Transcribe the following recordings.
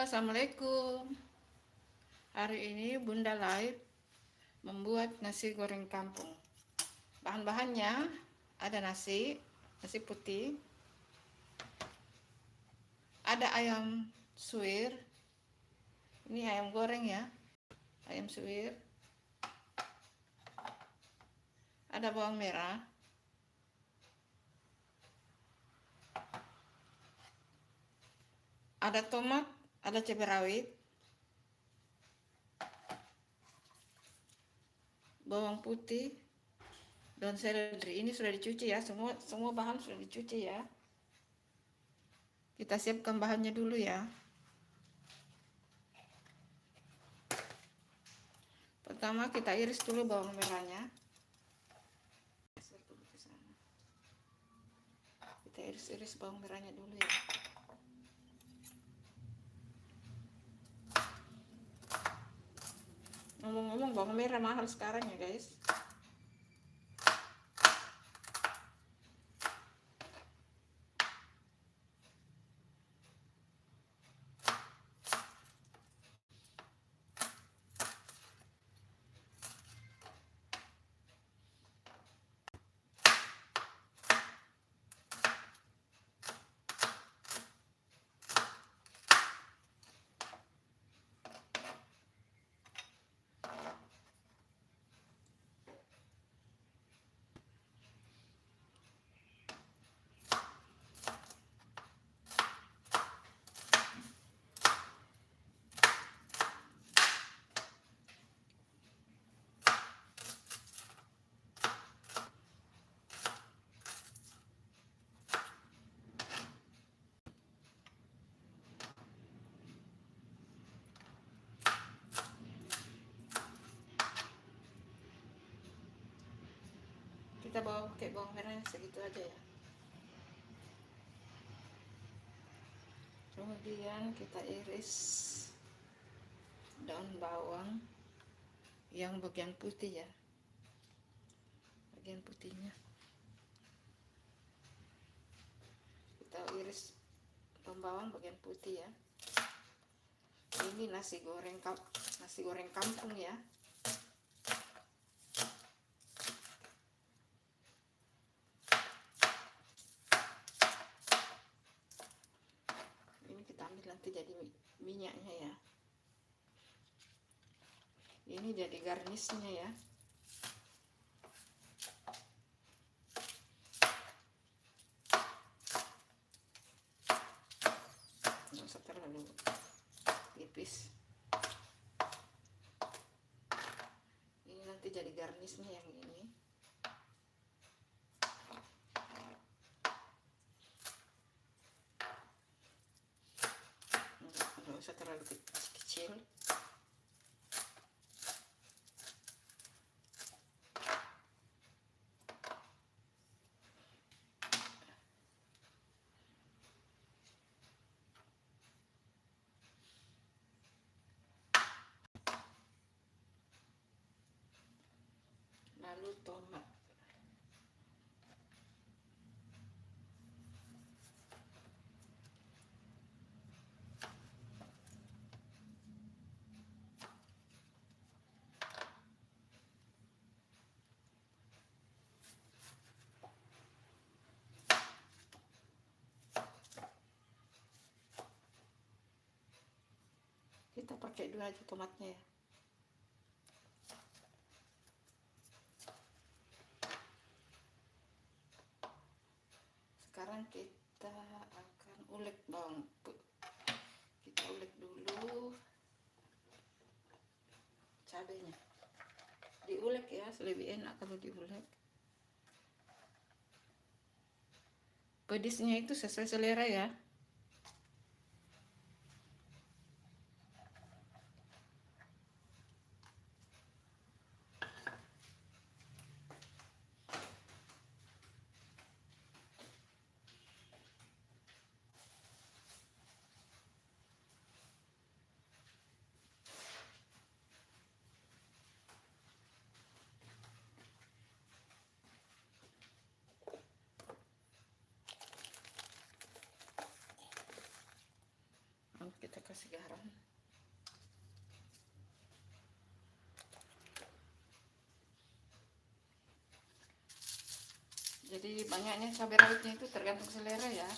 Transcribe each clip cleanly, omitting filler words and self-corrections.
Assalamualaikum. Hari ini Bunda Live membuat nasi goreng kampung. Bahan-bahannya ada nasi putih, ada ayam suwir. Ini ayam goreng ya, ayam suwir. Ada bawang merah, ada tomat, ada cabai rawit, bawang putih, daun seledri. Ini sudah dicuci ya, semua bahan sudah dicuci ya. Kita siapkan bahannya dulu ya. Pertama kita iris dulu bawang merahnya. Kita iris-iris bawang merahnya dulu ya. Ngomong-ngomong, bawang merah mahal sekarang ya guys. Kita pakai bawang merahnya segitu aja ya. Kemudian kita iris daun bawang yang bagian putih ya, bagian putihnya kita iris, daun bawang bagian putih ya. Ini nasi goreng kampung ya. Ini kita ambil nanti jadi minyaknya ya. Ini jadi garnisnya ya. Nggak usah terlalu tipis. Ini nanti jadi garnisnya yang ini. Nggak usah terlalu kecil. Lalu tomat. Kita pakai dua aja tomatnya ya. Sekarang kita akan ulek bawang. Kita ulek dulu cabenya. Diulek ya, lebih enak kalau diulek. Pedisnya itu sesuai selera ya. Jadi banyaknya cabai rawitnya itu tergantung selera ya.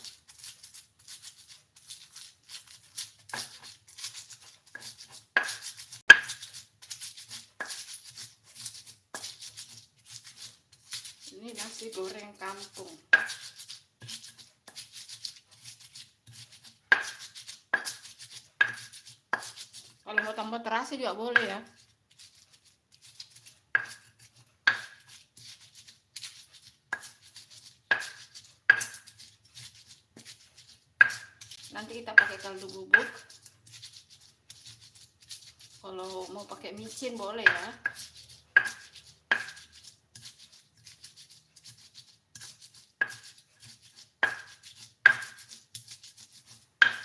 Ini nasi goreng kampung. Kalau mau tambah terasi juga boleh ya. Nanti kita pakai kaldu bubuk. Kalau mau pakai micin boleh ya.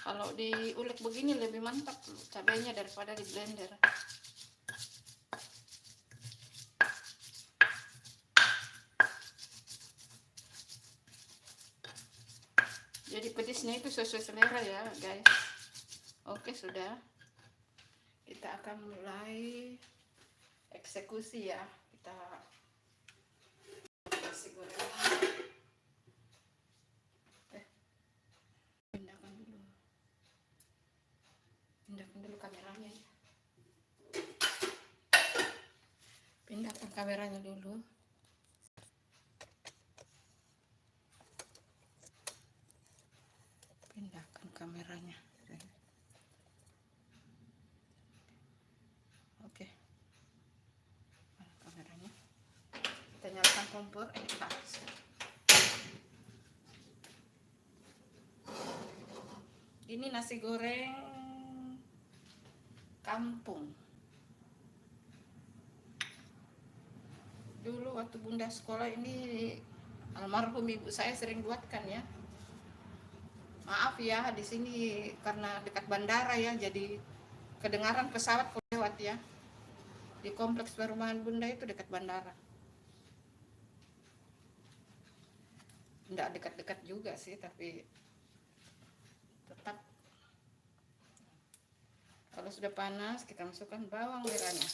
Kalau diulek begini lebih mantap cabainya daripada di blender. Jadi pedisnya itu sesuai selera ya guys. Oke, sudah. Kita akan mulai eksekusi ya. Kita nasi goreng. Pindahkan dulu kameranya ya. Pindahkan kameranya dulu. Pindahkan kameranya. Oke. Mana kameranya? Kita nyalakan kompor. Ini nasi goreng kampung. Dulu waktu bunda sekolah ini almarhum ibu saya sering buatkan ya. Maaf ya, di sini karena dekat bandara ya, jadi kedengaran pesawat lewat ya. Di kompleks perumahan bunda itu dekat bandara. Tidak dekat-dekat juga sih, tapi tetap. Kalau sudah panas, kita masukkan bawang merahnya.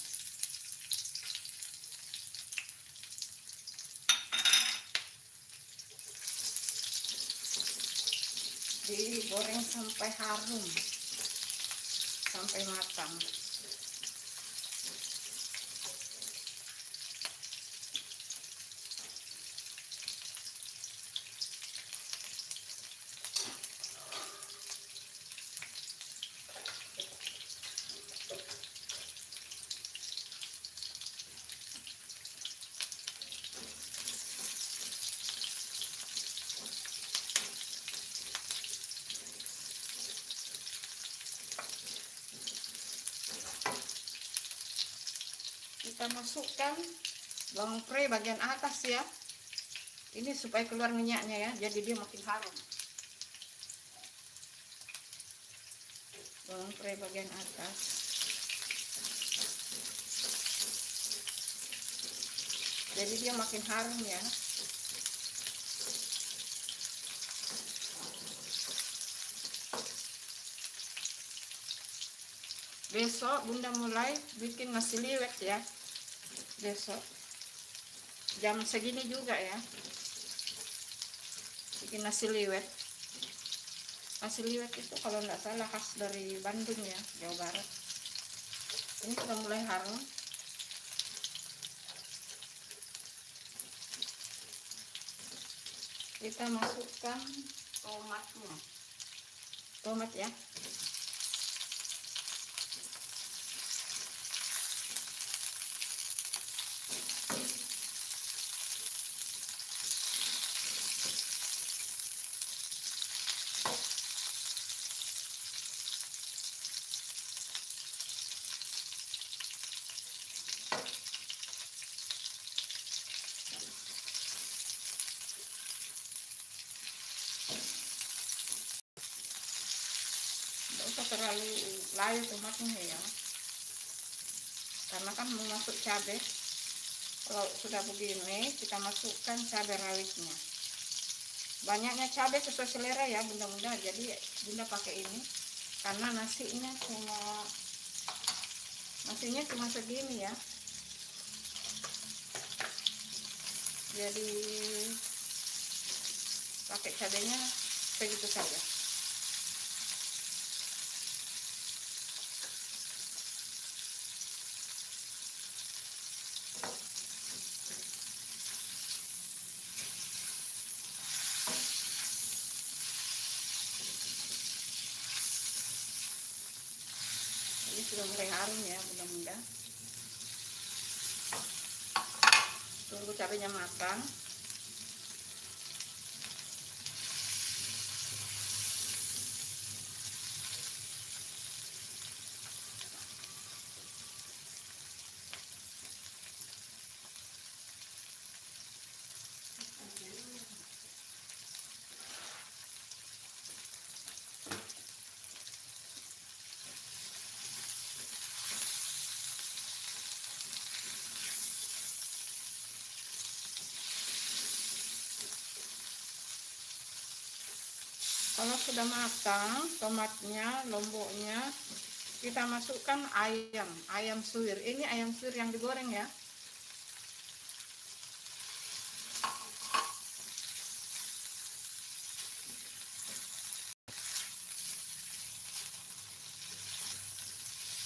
Digoreng sampai harum, sampai matang. Kita masukkan bawang pre bagian atas ya. Ini supaya keluar minyaknya ya, jadi dia makin harum. Bawang pre bagian atas. Jadi dia makin harum ya. Besok bunda mulai bikin nasi liwet ya. Besok jam segini juga ya, bikin nasi liwet. Nasi liwet itu kalau nggak salah khas dari Bandung ya, Jawa Barat. Ini sudah mulai harum. Kita masukkan tomatnya, tomat ya. Terlalu layu tomatnya ya, karena kan mau masuk cabai. Kalau sudah begini kita masukkan cabai rawitnya. Banyaknya cabai sesuai selera ya bunda-bunda, jadi bunda pakai ini karena nasinya cuma segini ya, jadi pakai cabenya begitu saja. Ini sudah mulai harum ya, mudah-mudahan. Tunggu cabenya matang. Kalau sudah matang tomatnya, lomboknya, kita masukkan ayam suwir. Ini ayam suwir yang digoreng ya.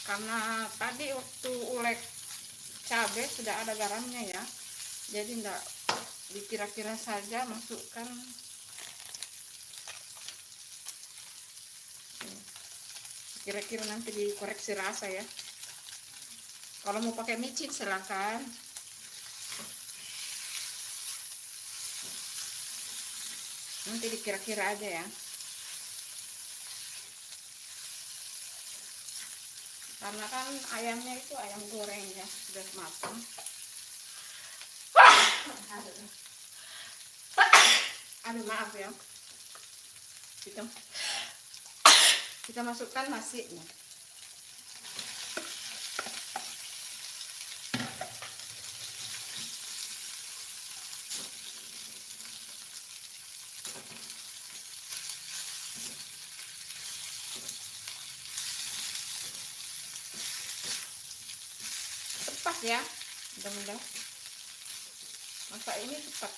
Karena tadi waktu ulek cabai sudah ada garamnya ya, jadi enggak dikira-kira saja masukkan. Kira-kira nanti dikoreksi rasa ya. Kalau mau pakai micin silakan. Nanti dikira-kira aja ya. Karena kan ayamnya itu ayam goreng ya, sudah matang. Aduh maaf ya. Kita masukkan nasinya. Cepat ya, mudah-mudahan masak ini cepat.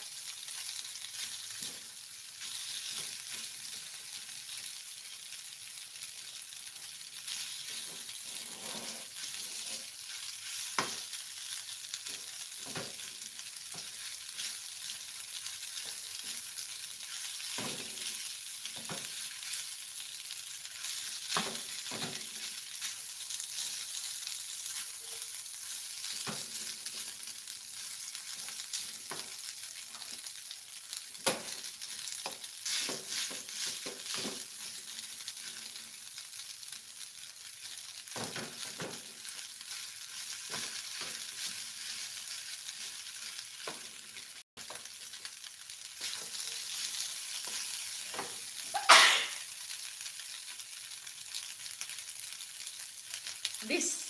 This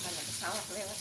ada pesawat lewat.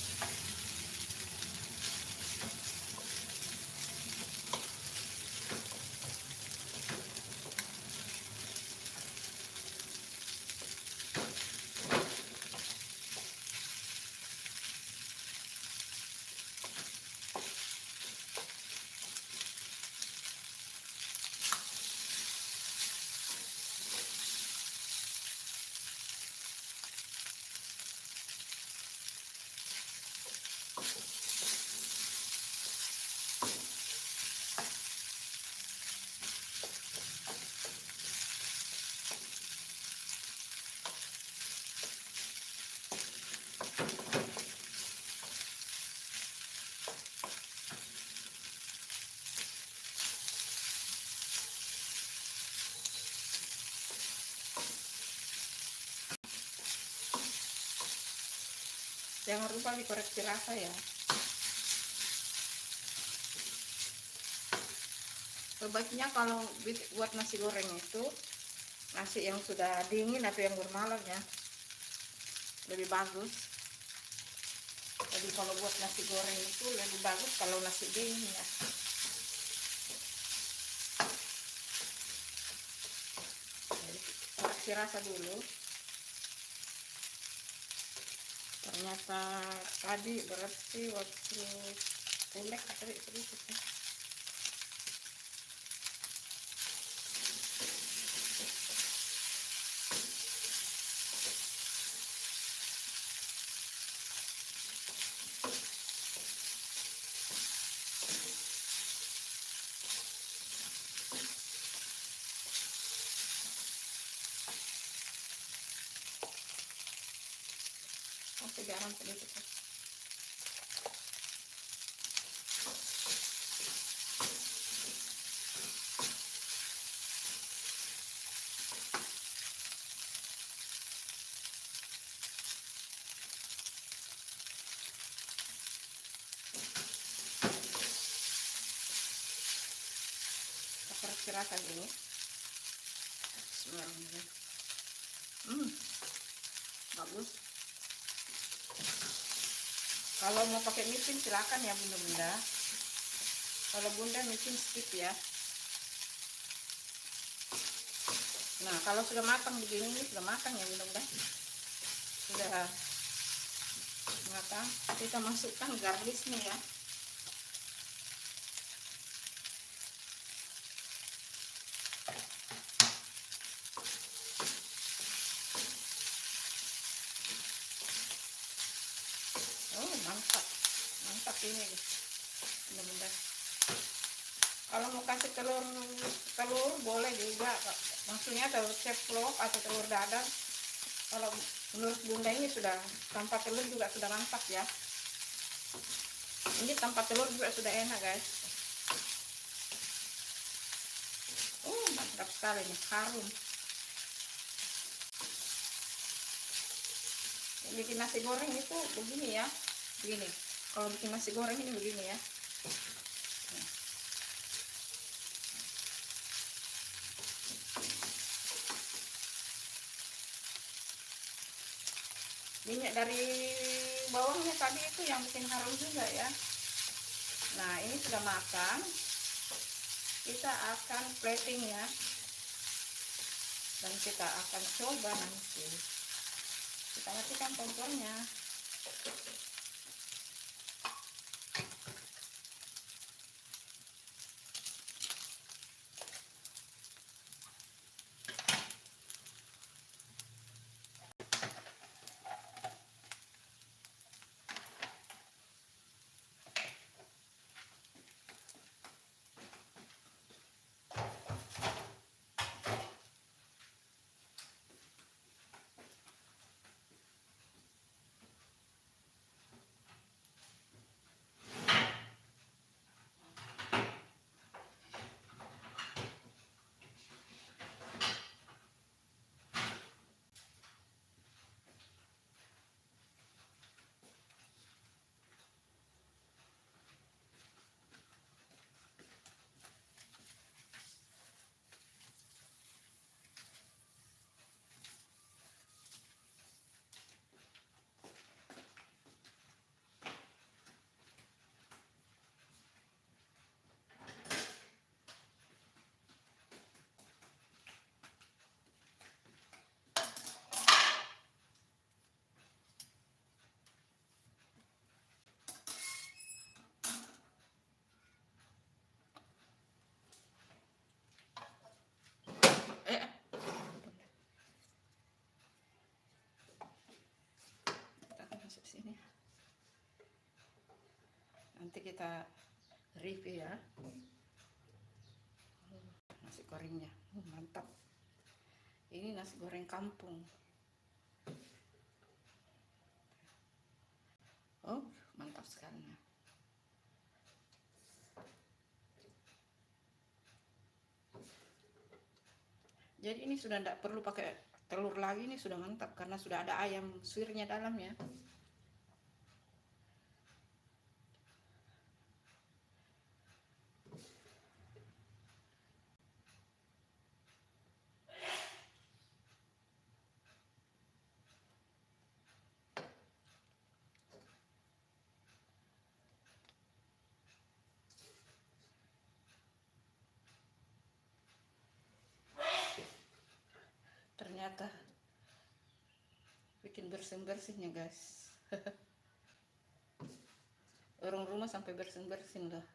Jangan lupa dikoreksi rasa ya. Sebaiknya kalau buat nasi goreng itu nasi yang sudah dingin atau yang bermalam ya, lebih bagus. Jadi kalau buat nasi goreng itu lebih bagus kalau nasi dingin ya. Jadi koreksi rasa dulu. Ternyata tadi berarti waktu ulek tadi sedikit ya. Kasih garam sedikit ya. Koreksi rasa dulu. Bismillahirrahmanirrahim. Bagus. Kalau mau pakai micin silakan ya bunda-bunda. Kalau bunda micin skip ya. Nah kalau sudah matang begini, ini sudah matang ya bunda-bunda. Sudah matang, kita masukkan garnisnya ya. Mantap, mantap ini benar-benar. Kalau mau kasih telur boleh juga, maksudnya telur ceplok atau telur dadar. Kalau menurut bunda ini sudah tanpa telur juga sudah mantap ya. Ini tanpa telur juga sudah enak guys. Mantap sekali nih, harum. Bikin nasi goreng itu begini ya, begini. Kalau bikin nasi goreng ini begini ya. Minyak dari bawangnya tadi itu yang bikin harum juga ya. Nah ini sudah matang, kita akan plating ya, dan kita akan coba nanti. Kita matikan kompornya. Sini nanti kita review ya nasi gorengnya. Mantap, ini nasi goreng kampung. Mantap sekali. Jadi ini sudah tidak perlu pakai telur lagi, ini sudah mantap karena sudah ada ayam suirnya dalam ya. ternyata bikin bersin-bersinnya guys. Orang rumah sampai bersin-bersin lah.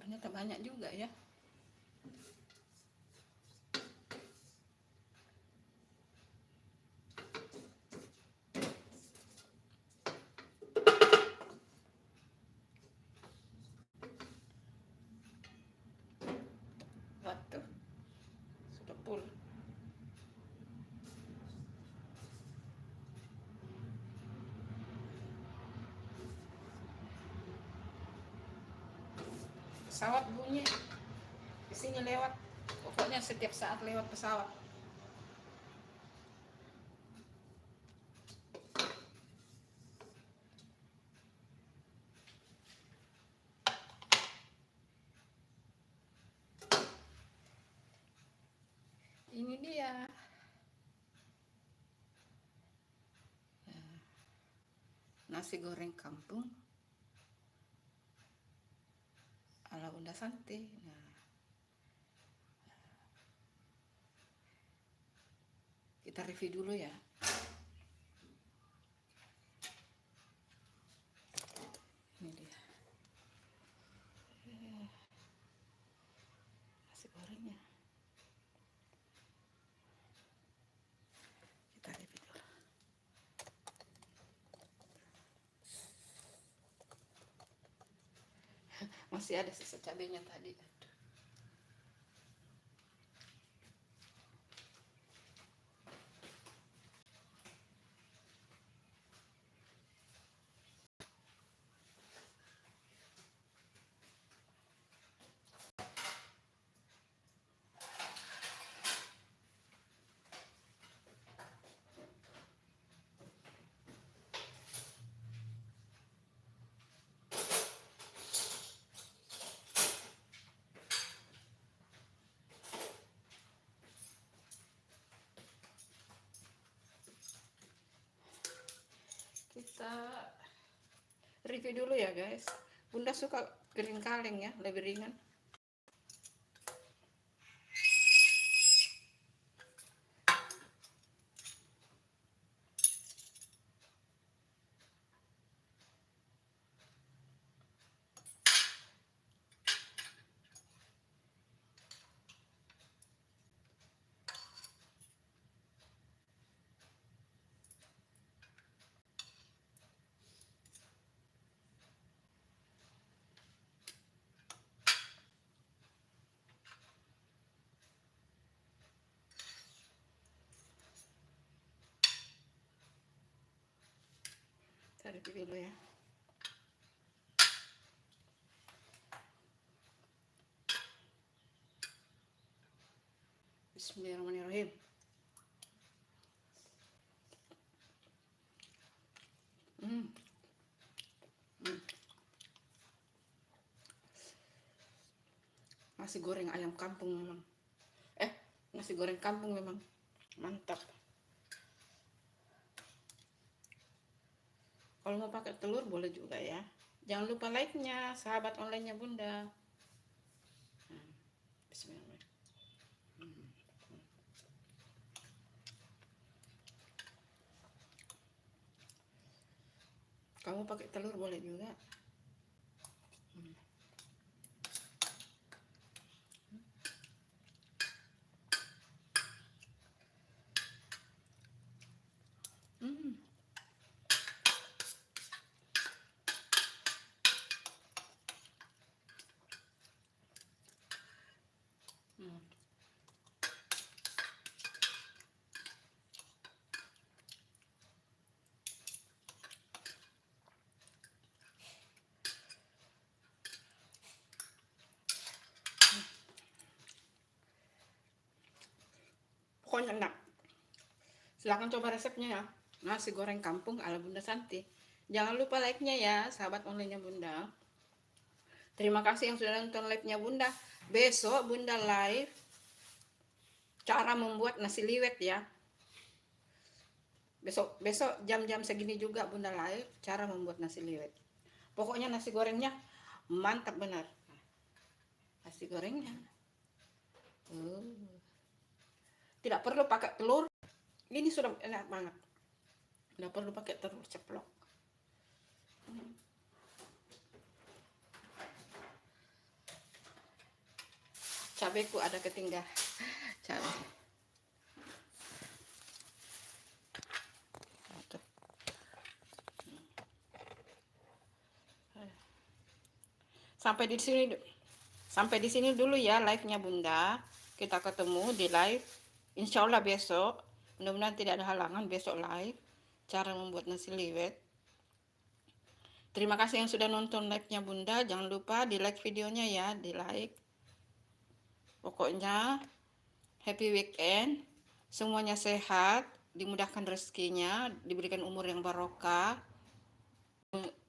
Ternyata banyak juga ya. Waduh, sudah full. Pesawat bunyi, isinya lewat. Pokoknya setiap saat lewat pesawat. Ini dia. Nasi goreng kampung ala Bunda Santi. Nah, kita review dulu ya. Ini dia nasi gorengnya. Kita review dulu. Masih ada sisa cabenya tadi. Kita review dulu ya guys. Bunda suka kering kaleng ya, lebih ringan. Kita review dulu ya. Bismillahirrahmanirrahim. Nasi goreng ayam kampung memang. Nasi goreng kampung memang mantap. Kalau mau pakai telur boleh juga ya. Jangan lupa like-nya, sahabat online-nya Bunda. Bismillahirrahmanirrahim. Kamu pakai telur boleh juga. memang enak. Silahkan coba resepnya ya. Nasi goreng kampung ala Bunda Santi. Jangan lupa like-nya ya, sahabat online-nya Bunda. Terima kasih yang sudah nonton live-nya Bunda. Besok Bunda live cara membuat nasi liwet ya. Besok jam-jam segini juga Bunda live cara membuat nasi liwet. Pokoknya nasi gorengnya mantap benar. Nasi gorengnya. Tidak perlu pakai telur. Ini sudah enak banget. Tidak perlu pakai telur ceplok. Cabaiku ada ketinggalan. Cabai. Sampai di sini dulu ya live-nya Bunda. Kita ketemu di live insya Allah besok. Mudah-mudahan tidak ada halangan besok live cara membuat nasi liwet. Terima kasih yang sudah nonton live-nya Bunda. Jangan lupa di like videonya ya, di like. Pokoknya happy weekend. Semuanya sehat, dimudahkan rezekinya, diberikan umur yang barokah.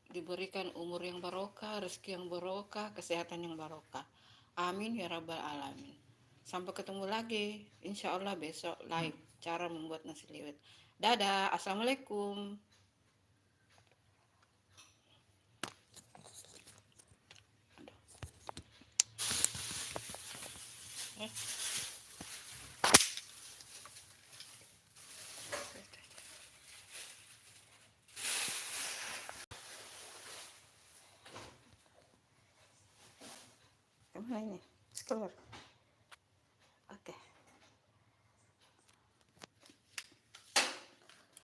Diberikan umur yang barokah, rezeki yang barokah, kesehatan yang barokah. Amin ya rabbal alamin. Sampai ketemu lagi, insya Allah besok live cara membuat nasi liwet. Dadah, assalamualaikum. Kemana ini? Keluar.